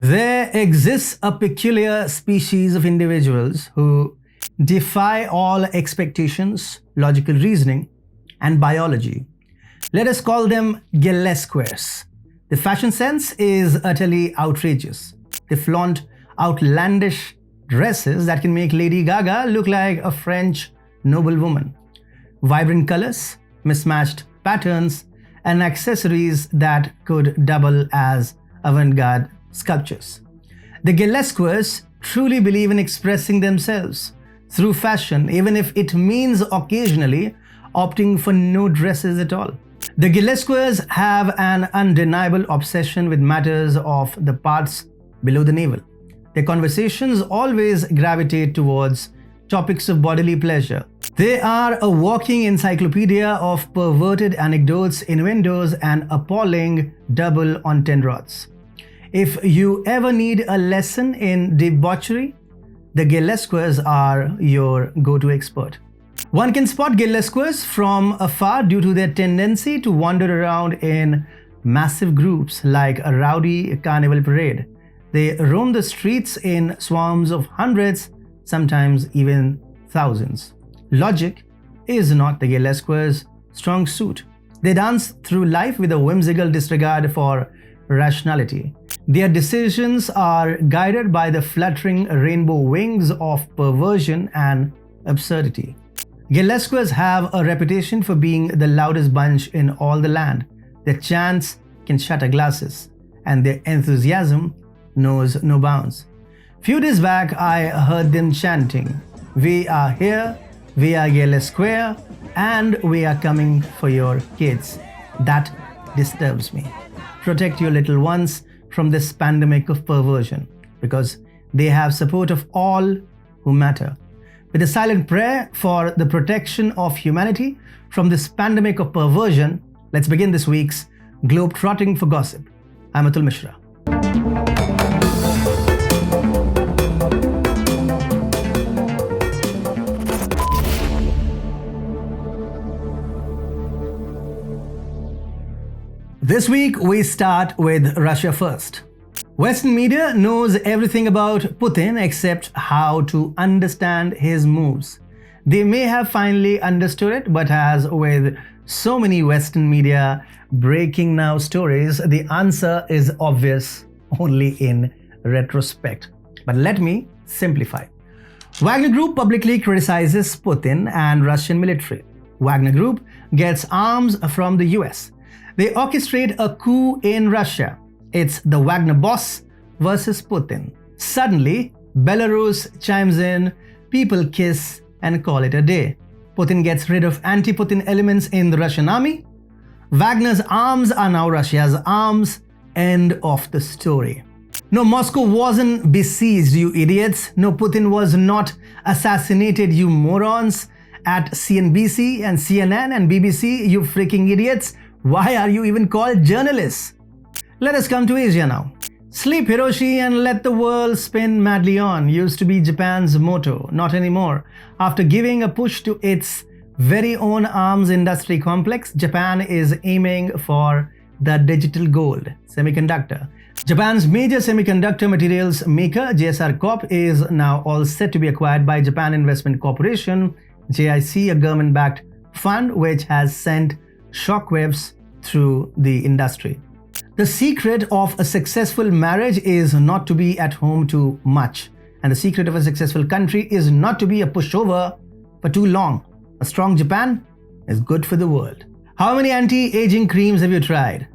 There exists a peculiar species of individuals who defy all expectations, logical reasoning, and biology. Let us call them Gillesquares. The fashion sense is utterly outrageous. They flaunt outlandish dresses that can make Lady Gaga look like a French noblewoman. Vibrant colors, mismatched patterns, and accessories that could double as avant-garde sculptures. The Gillesquares truly believe in expressing themselves through fashion, even if it means occasionally opting for no dresses at all. The Gillesquares have an undeniable obsession with matters of the parts below the navel. Their conversations always gravitate towards topics of bodily pleasure. They are a walking encyclopedia of perverted anecdotes, innuendos, and appalling double entendres. If you ever need a lesson in debauchery, the Gillesquares are your go-to expert. One can spot Gillesquares from afar due to their tendency to wander around in massive groups like a rowdy carnival parade. They roam the streets in swarms of hundreds, sometimes even thousands. Logic is not the Gillesquares' strong suit. They dance through life with a whimsical disregard for rationality. Their decisions are guided by the fluttering rainbow wings of perversion and absurdity. Gillesquares have a reputation for being the loudest bunch in all the land. Their chants can shatter glasses, and their enthusiasm knows no bounds. Few days back, I heard them chanting, "We are here, we are Gillesquare, and we are coming for your kids." That disturbs me. Protect your little ones from this pandemic of perversion, because they have support of all who matter. With a silent prayer for the protection of humanity from this pandemic of perversion, let's begin this week's Globetrotting for Gossip. I'm Atul Mishra. This week, we start with Russia first. Western media knows everything about Putin except how to understand his moves. They may have finally understood it, but as with so many Western media breaking now stories, the answer is obvious only in retrospect. But let me simplify. Wagner Group publicly criticizes Putin and Russian military. Wagner Group gets arms from the US. They orchestrate a coup in Russia. It's the Wagner boss versus Putin. Suddenly, Belarus chimes in, people kiss and call it a day. Putin gets rid of anti-Putin elements in the Russian army. Wagner's arms are now Russia's arms. End of the story. No, Moscow wasn't besieged, you idiots. No, Putin was not assassinated, you morons. At CNBC and CNN and BBC, you freaking idiots. Why are you even called journalists? Let us come to Asia now. Sleep, Hiroshi, and let the world spin madly on used to be Japan's motto. Not anymore. After giving a push to its very own arms industry complex, Japan is aiming for the digital gold, semiconductor. Japan's major semiconductor materials maker, JSR Corp, is now all set to be acquired by Japan Investment Corporation, JIC, a government-backed fund which has sent shockwaves through the industry. The secret of a successful marriage is not to be at home too much, and the secret of a successful country is not to be a pushover for too long. A strong Japan is good for the world. How many anti-aging creams have you tried?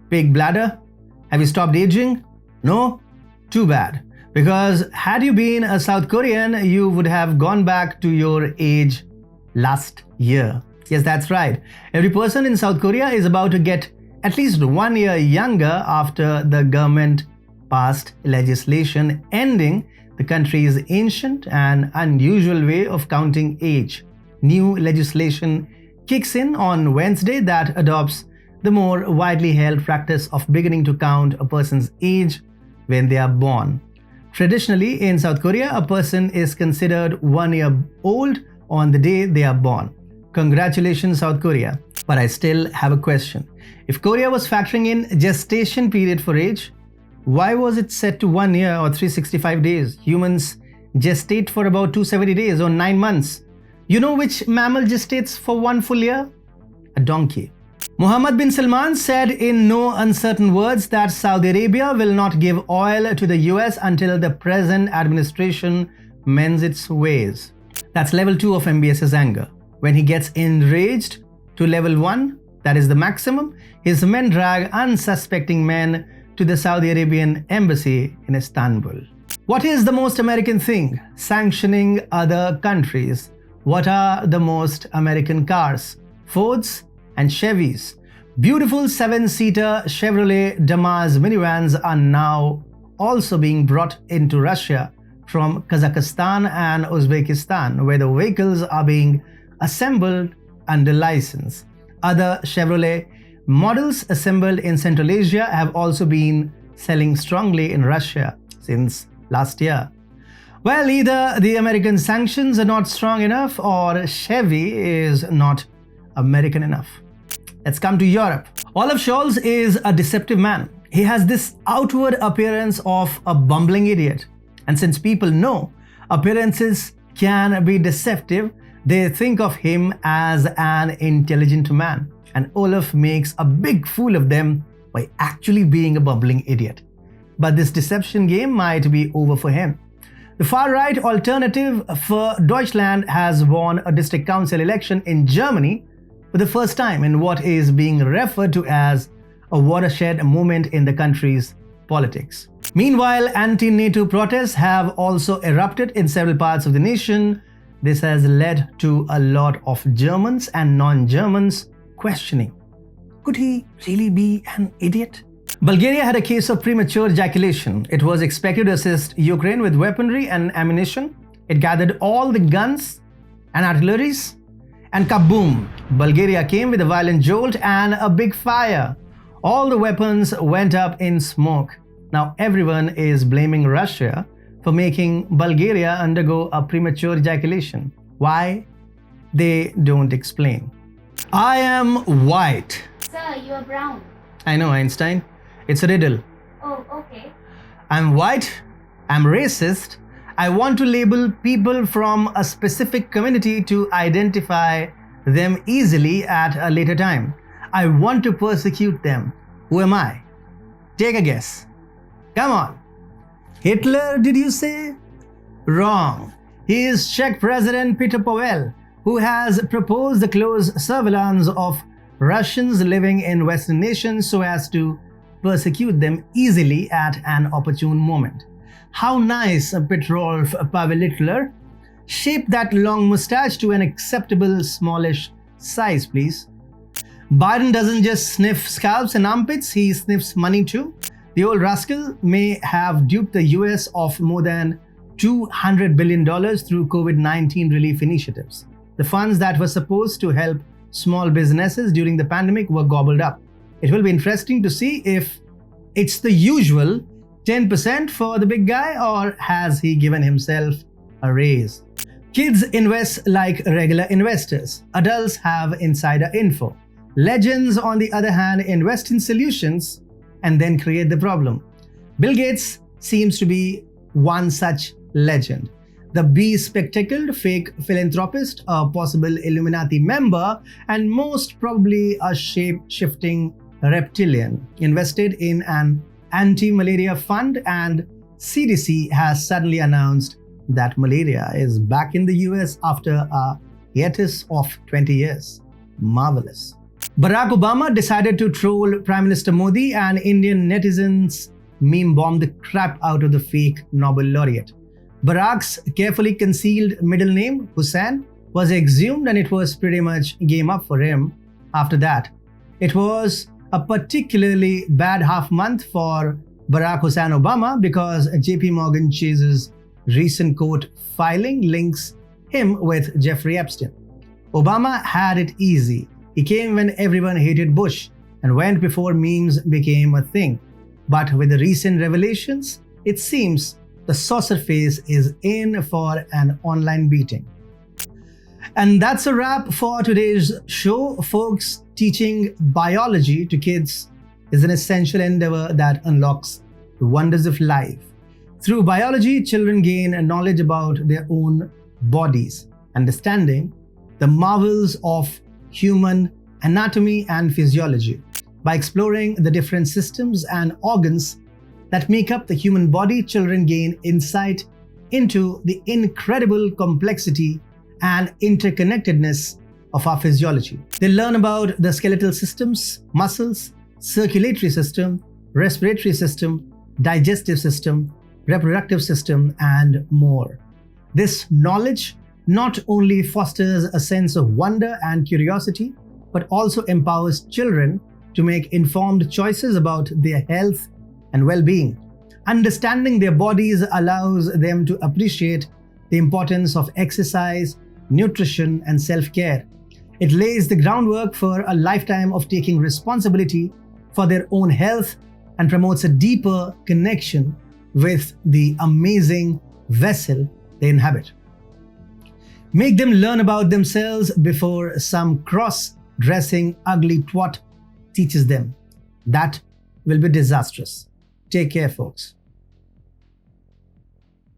Big bladder? Have you stopped aging? No? Too bad. Because had you been a South Korean, you would have gone back to your age last year. Yes, that's right. Every person in South Korea is about to get at least 1 year younger after the government passed legislation ending the country's ancient and unusual way of counting age. New legislation kicks in on Wednesday that adopts the more widely held practice of beginning to count a person's age when they are born. Traditionally, in South Korea, a person is considered 1 year old on the day they are born. Congratulations, South Korea. But I still have a question. If Korea was factoring in gestation period for age, Why was it set to 1 year or 365 days? Humans gestate for about 270 days or 9 months. You know which mammal gestates for 1 full year? A donkey. Mohammed bin Salman said in no uncertain words that Saudi Arabia will not give oil to the US until the present administration mends its ways. That's level 2 of MBS's anger. When he gets enraged to level 1, that is the maximum, his men drag unsuspecting men to the Saudi Arabian embassy in Istanbul. What is the most American thing? Sanctioning other countries. What are the most American cars? Fords and Chevys. Beautiful 7-seater Chevrolet Damas minivans are now also being brought into Russia from Kazakhstan and Uzbekistan, where the vehicles are being assembled under license. Other Chevrolet models assembled in Central Asia have also been selling strongly in Russia since last year. Well, either the American sanctions are not strong enough or Chevy is not American enough. Let's come to Europe. Olaf Scholz is a deceptive man. He has this outward appearance of a bumbling idiot. And since people know appearances can be deceptive, they think of him as an intelligent man. And Olaf makes a big fool of them by actually being a bumbling idiot. But this deception game might be over for him. The far-right alternative for Deutschland has won a district council election in Germany for the first time in what is being referred to as a watershed moment in the country's politics. Meanwhile, anti-NATO protests have also erupted in several parts of the nation. This has led to a lot of Germans and non-Germans questioning, could he really be an idiot? Bulgaria had a case of premature ejaculation. It was expected to assist Ukraine with weaponry and ammunition. It gathered all the guns and artilleries, and kaboom! Bulgaria came with a violent jolt and a big fire. All the weapons went up in smoke. Now everyone is blaming Russia for making Bulgaria undergo a premature ejaculation. Why? They don't explain. I am white. Sir, you are brown. I know, Einstein. It's a riddle. Oh, okay. I'm white. I'm racist. I want to label people from a specific community to identify them easily at a later time. I want to persecute them. Who am I? Take a guess. Come on. Hitler, did you say? Wrong. He is Czech President Petr Pavel, who has proposed the close surveillance of Russians living in Western nations so as to persecute them easily at an opportune moment. How nice Petr Pavel Hitler. Shape that long mustache to an acceptable smallish size, please. Biden doesn't just sniff scalps and armpits, he sniffs money too. The old rascal may have duped the US of more than $200 billion through COVID-19 relief initiatives. The funds that were supposed to help small businesses during the pandemic were gobbled up. It will be interesting to see if it's the usual 10% for the big guy or has he given himself a raise. Kids invest like regular investors. Adults have insider info. Legends, on the other hand, invest in solutions and then create the problem. Bill Gates seems to be one such legend. The bespectacled fake philanthropist, a possible Illuminati member, and most probably a shape-shifting reptilian, invested in an anti-malaria fund, and CDC has suddenly announced that malaria is back in the US after a hiatus of 20 years. Marvelous. Barack Obama decided to troll Prime Minister Modi, and Indian netizens meme-bombed the crap out of the fake Nobel laureate. Barack's carefully concealed middle name, Hussein, was exhumed and it was pretty much game up for him after that. It was a particularly bad half month for Barack Hussein Obama because JP Morgan Chase's recent court filing links him with Jeffrey Epstein. Obama had it easy. He came when everyone hated Bush and went before memes became a thing. But with the recent revelations, it seems the saucer face is in for an online beating. And that's a wrap for today's show, folks. Teaching biology to kids is an essential endeavor that unlocks the wonders of life. Through biology, children gain a knowledge about their own bodies, understanding the marvels of human anatomy and physiology. By exploring the different systems and organs that make up the human body, children gain insight into the incredible complexity and interconnectedness of our physiology. They learn about the skeletal systems, muscles, circulatory system, respiratory system, digestive system, reproductive system, and more. This knowledge not only fosters a sense of wonder and curiosity, but also empowers children to make informed choices about their health and well-being. Understanding their bodies allows them to appreciate the importance of exercise, nutrition, and self-care. It lays the groundwork for a lifetime of taking responsibility for their own health and promotes a deeper connection with the amazing vessel they inhabit. Make them learn about themselves before some cross-dressing ugly twat teaches them. That will be disastrous. Take care, folks.